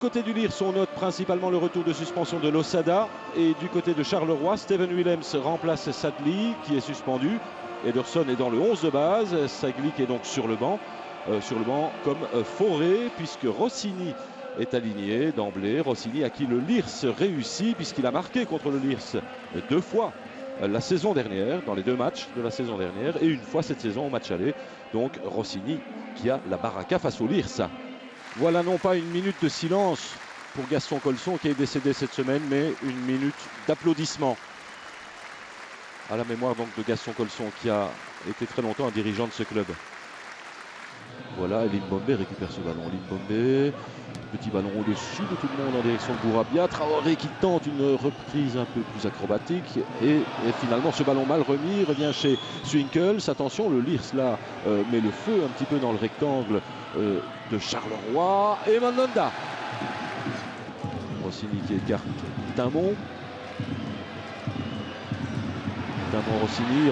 Côté du Lierse, on note principalement le retour de suspension de Losada. Et du côté de Charleroi, Steven Willems remplace Sadli qui est suspendu. Ederson est dans le 11 de base. Sagli qui est donc sur le banc comme Fauré, puisque Rossini est aligné d'emblée. Rossini à qui le Lierse réussit puisqu'il a marqué contre le Lierse 2 fois la saison dernière, dans les 2 matchs de la saison dernière, et 1 fois cette saison au match aller. Donc Rossini qui a la baraka face au Lierse. Voilà non pas 1 minute de silence pour Gaston Colson qui est décédé cette semaine, mais 1 minute d'applaudissement à la mémoire donc de Gaston Colson qui a été très longtemps un dirigeant de ce club. Voilà, Limbombe récupère ce ballon. Limbombe, petit ballon au-dessus de tout le monde en direction de Bourabia. Traoré qui tente une reprise un peu plus acrobatique et finalement ce ballon mal remis revient chez Swinkels. Attention, le Lierse là met le feu un petit peu dans le rectangle de Charleroi. Et Mandanda. Rossini qui écarte Timon.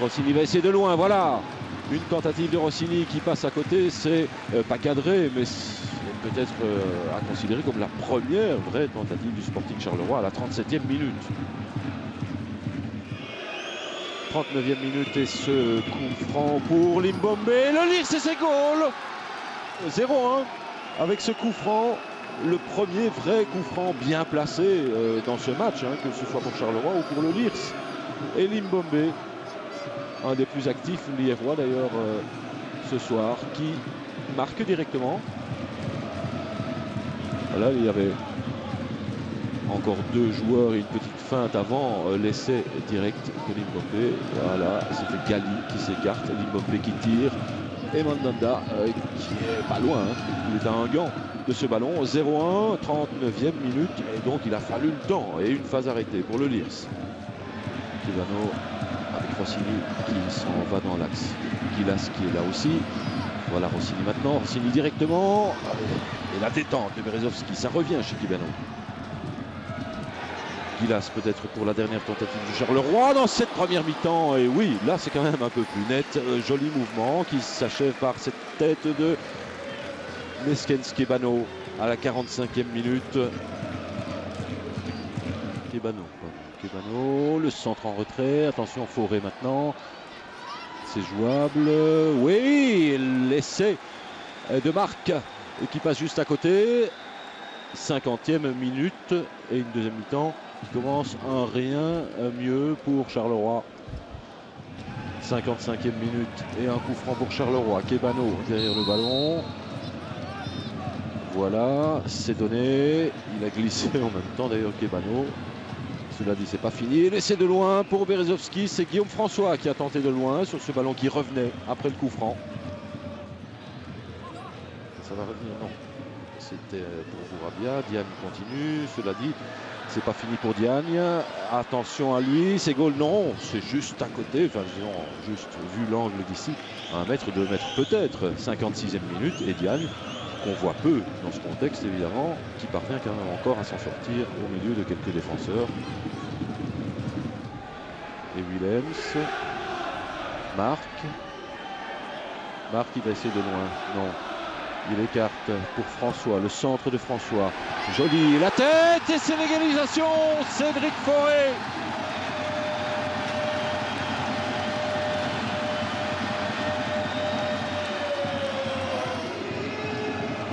Rossini va essayer de loin, voilà. Une tentative de Rossini qui passe à côté, c'est pas cadré, mais c'est peut-être à considérer comme la première vraie tentative du Sporting Charleroi à la 37e minute. 39e minute et ce coup franc pour Limbombe. Le Lierse et ses goals 0-1 avec ce coup franc. Le premier vrai coup franc bien placé dans ce match, hein, que ce soit pour Charleroi ou pour le Lierse. Et Limbombe, un des plus actifs liérois d'ailleurs ce soir, qui marque directement. Là, il y avait encore 2 joueurs et une petite feinte avant l'essai direct de Limbombe. Voilà, c'était Gali qui s'écarte, Limbombe qui tire. Et Mandanda qui est pas loin, hein. Il est à un gant de ce ballon. 0-1, 39e minute. Et donc il a fallu le temps et une phase arrêtée pour le Lierse. Kebano avec Rossini qui s'en va dans l'axe. Gilas qui est là aussi. Voilà Rossini maintenant. Rossini directement. Et la détente de Berezovski. Ça revient chez Kebano. Gilas peut-être pour la dernière tentative du Charleroi dans cette première mi-temps. Et oui, là c'est quand même un peu plus net. Joli mouvement qui s'achève par cette tête de Neskens Kebano à la 45e minute. Kebano, le centre en retrait. Attention, Fauré maintenant. C'est jouable. Oui, l'essai de Marc qui passe juste à côté. 50e minute et une deuxième mi-temps qui commence un rien mieux pour Charleroi. 55e minute et un coup franc pour Charleroi. Kebano derrière le ballon. Voilà, c'est donné. Il a glissé en même temps d'ailleurs Kebano. Cela dit, c'est pas fini. L'essai de loin pour Berezovski. C'est Guillaume François qui a tenté de loin sur ce ballon qui revenait après le coup franc. Ça va revenir, non. C'était pour Bourabia. Diagne continue. Cela dit, c'est pas fini pour Diagne. Attention à lui. C'est goal, non. C'est juste à côté. Enfin, disons, juste vu l'angle d'ici. 1 mètre, 2 mètres peut-être. 56e minute. Et Diagne, qu'on voit peu dans ce contexte évidemment, qui parvient quand même encore à s'en sortir au milieu de quelques défenseurs. Et Willems. Marc, il va essayer de loin. Non. Il écarte pour François, le centre de François. Joli, la tête et c'est l'égalisation. Cédric Fauré.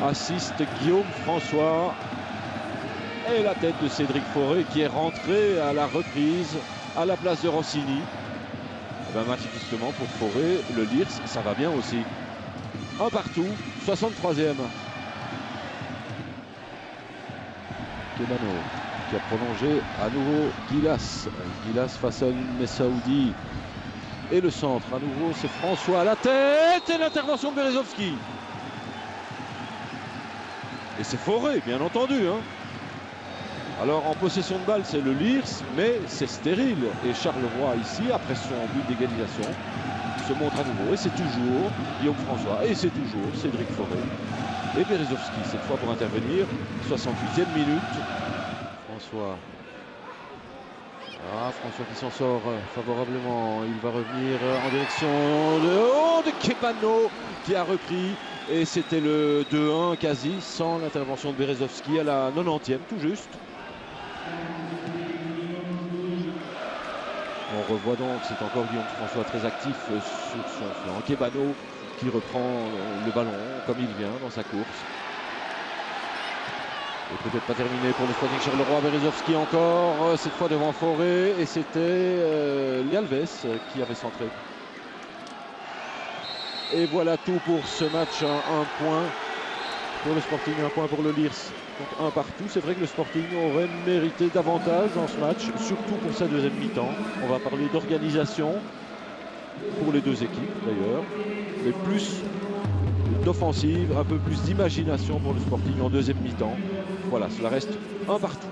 Assiste Guillaume François. Et la tête de Cédric Fauré qui est rentré à la reprise à la place de Rossini. Match justement pour Fauré, le Lierse, ça va bien aussi. 1 partout, 63e. Kebano qui a prolongé à nouveau Gilas. Gilas face à une Messaoudi. Et le centre, à nouveau, c'est François à la tête et l'intervention de Berezovski. Et c'est Fauré, bien entendu. Hein. Alors en possession de balle, c'est le Lierse, mais c'est stérile. Et Charleroi ici, après son but d'égalisation, se montre à nouveau. Et c'est toujours Guillaume François. Et c'est toujours Cédric Fauré. Et Berezovski, cette fois pour intervenir. 68e minute. François. François qui s'en sort favorablement. Il va revenir en direction de Kebano qui a repris Et c'était le 2-1 quasi sans l'intervention de Berezovski à la 90e tout juste. On revoit donc, c'est encore Guillaume François très actif sur son flanc. Kebano qui reprend le ballon comme il vient dans sa course. Et peut-être pas terminé pour le Sporting Charleroi. Berezovski encore, cette fois devant Fauré. Et c'était Lialves qui avait centré. Et voilà tout pour ce match. Un point pour le Sporting, un point pour le Liers. Donc un partout. C'est vrai que le Sporting aurait mérité davantage dans ce match, surtout pour sa deuxième mi-temps. On va parler d'organisation pour les deux équipes d'ailleurs, mais plus d'offensive, un peu plus d'imagination pour le Sporting en deuxième mi-temps. Voilà, cela reste un partout.